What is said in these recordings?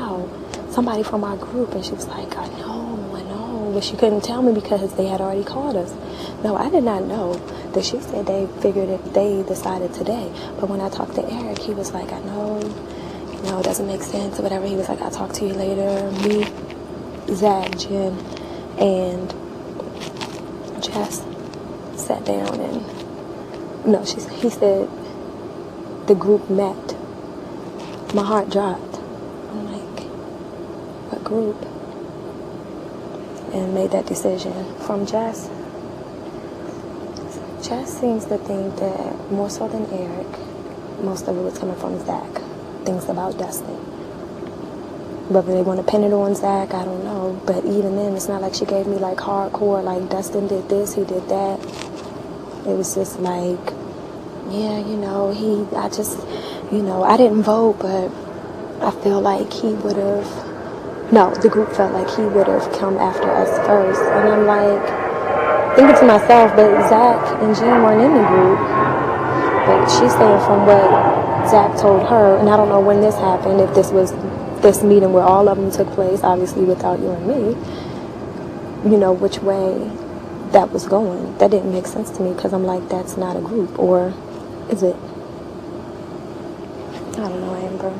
wow, somebody from our group. And she was like, I know. But she couldn't tell me because they had already called us. No, I did not know that she said they figured if they decided today. But when I talked to Eric, he was like, I know, it doesn't make sense or whatever. He was like, I'll talk to you later. Me, Zach, Jen, and Jess sat down and, he said the group met. My heart dropped. I'm like, what group? And made that decision. From Jess seems to think that more so than Eric, most of it was coming from Zach, things about Dustin. Whether they want to pin it on Zach, I don't know. But even then, it's not like she gave me like hardcore, like Dustin did this, he did that. It was just like, yeah, I didn't vote, but I feel like he would have. No, the group felt like he would have come after us first. And I'm like, thinking to myself, but Zach and Jen weren't in the group. But she's saying from what Zach told her, and I don't know when this happened, if this was this meeting where all of them took place, obviously without you and me, which way that was going. That didn't make sense to me because I'm like, that's not a group. Or is it? I don't know, Amber.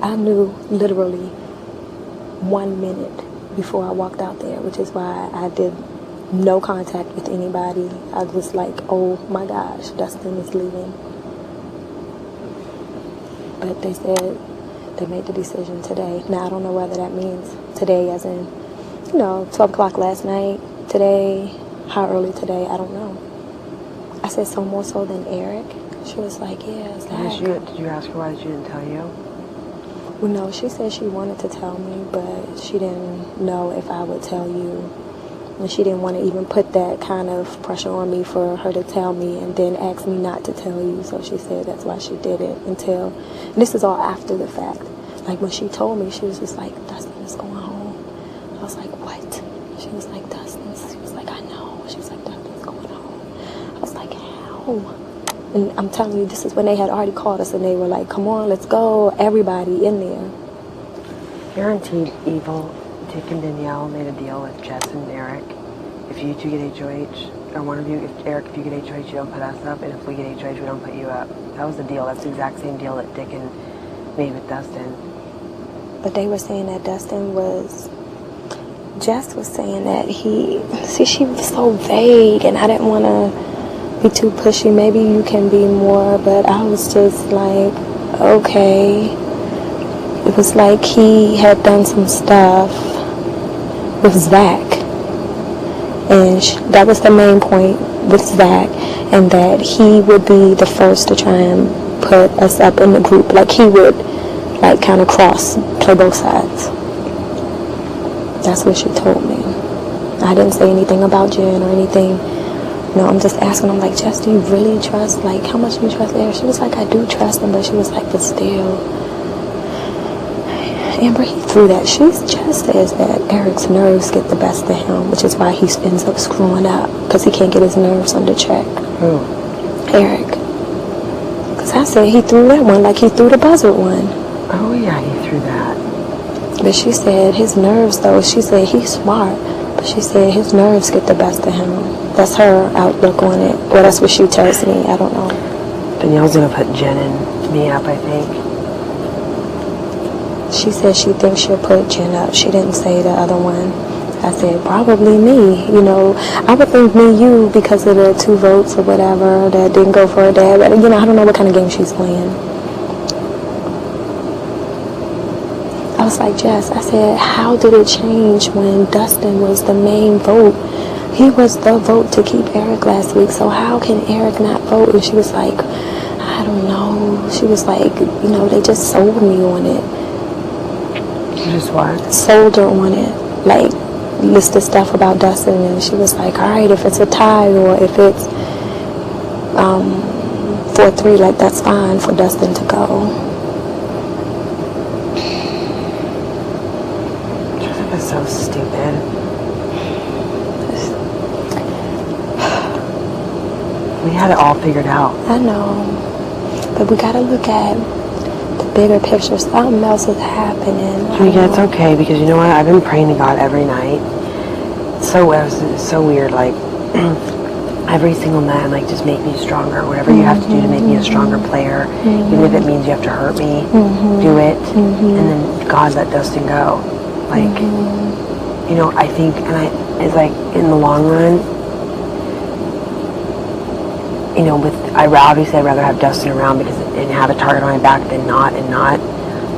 I knew literally 1 minute before I walked out there, which is why I did no contact with anybody. I was like, oh my gosh, Dustin is leaving. But they said they made the decision today. Now, I don't know whether that means today as in, 12 o'clock last night, today, how early today, I don't know. I said, so more so than Eric? She was like, yeah, Zach. Did you ask her why she didn't tell you? Well, no, she said she wanted to tell me, but she didn't know if I would tell you. And she didn't want to even put that kind of pressure on me for her to tell me and then ask me not to tell you. So she said that's why she did it until, and this is all after the fact. Like when she told me, she was just like, Dustin is going home. I was like, what? She was like, Dustin. She was like, I know. She was like, Dustin's going home. I was like, how? And I'm telling you, this is when they had already called us and they were like, come on, let's go. Everybody in there. Guaranteed evil. Dick and Danielle made a deal with Jess and Eric. If you two get HOH, or one of you, if you get HOH, you don't put us up. And if we get HOH, we don't put you up. That was the deal. That's the exact same deal that Dick and made with Dustin. But they were saying that Jess was saying that she was so vague and I didn't want to be too pushy. Maybe you can be more, but I was just like, okay. It was like he had done some stuff with Zach, and that was the main point with Zach, and that he would be the first to try and put us up in the group. Like he would, like kind of play both sides. That's what she told me. I didn't say anything about Jen or anything. No, I'm just asking. I'm like, Jess, do you really trust? Like, how much do you trust Eric? She was like, I do trust him, but she was like, but still. Amber, he threw that. Jess says that Eric's nerves get the best of him, which is why he ends up screwing up, because he can't get his nerves under check. Who? Eric. Because I said he threw that one like he threw the buzzard one. Oh, yeah, he threw that. But she said his nerves, though, she said he's smart, but she said his nerves get the best of him. That's her outlook on it. Well, that's what she tells me. I don't know. Danielle's going to put Jen and me up, I think. She said she thinks she'll put Jen up. She didn't say the other one. I said, probably me. I would think me, you, because of the 2 votes or whatever that didn't go for her dad. But, I don't know what kind of game she's playing. I was like, Jess, I said, how did it change when Dustin was the main vote? He was the vote to keep Eric last week, so how can Eric not vote? And she was like, I don't know. She was like, they just sold me on it. Just what? Sold her on it. Like, listed stuff about Dustin, and she was like, all right, if it's a tie or if it's 4-3, like, that's fine for Dustin to go. That's so stupid. We had it all figured out. I know, but we gotta look at bigger picture. Something else is happening. Yeah, it's okay, because you know what? I've been praying to God every night. It's so weird, like, every single night I'm like, just make me stronger. Whatever you have to do to make me a stronger player, even if it means you have to hurt me, do it. And then God let Dustin go. Like, you know, I think, it's like, in the long run, you know, obviously I'd rather have Dustin around and have a target on my back than not.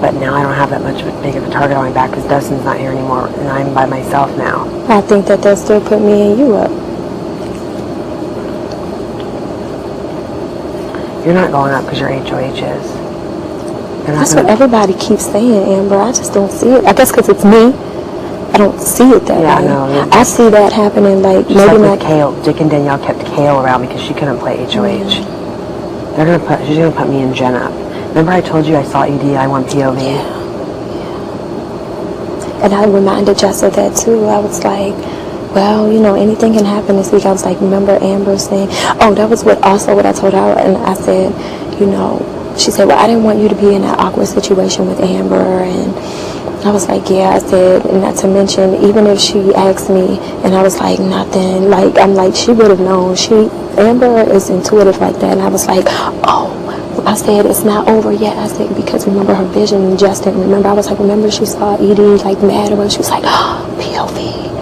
But now I don't have that big of a target on my back because Dustin's not here anymore, and I'm by myself now. I think that they'll still put me and you up. You're not going up because you're HOHs. That's what everybody keeps saying, Amber. I just don't see it. I guess because it's me. I don't see it that way. Yeah, no. I see that happening, like, just maybe like with not. Kale. Dick and Danielle kept Kale around because she couldn't play HOH. She's gonna put me and Jen up. Remember I told you I saw ED, I want POV? Yeah. And I reminded Jess of that too. I was like, well, you know, anything can happen this week. I was like, remember Amber saying, oh, that was what I told her. And I said, you know, she said, well, I didn't want you to be in that awkward situation with Amber. And I was like, yeah, I said, and not to mention, even if she asked me and I was like, nothing, like, I'm like, she would have known. Amber is intuitive like that. And I was like, oh, I said, it's not over yet. I said, because remember her vision, Justin, remember, I was like, remember she saw Edie, like, mad, or she was like, oh, POV.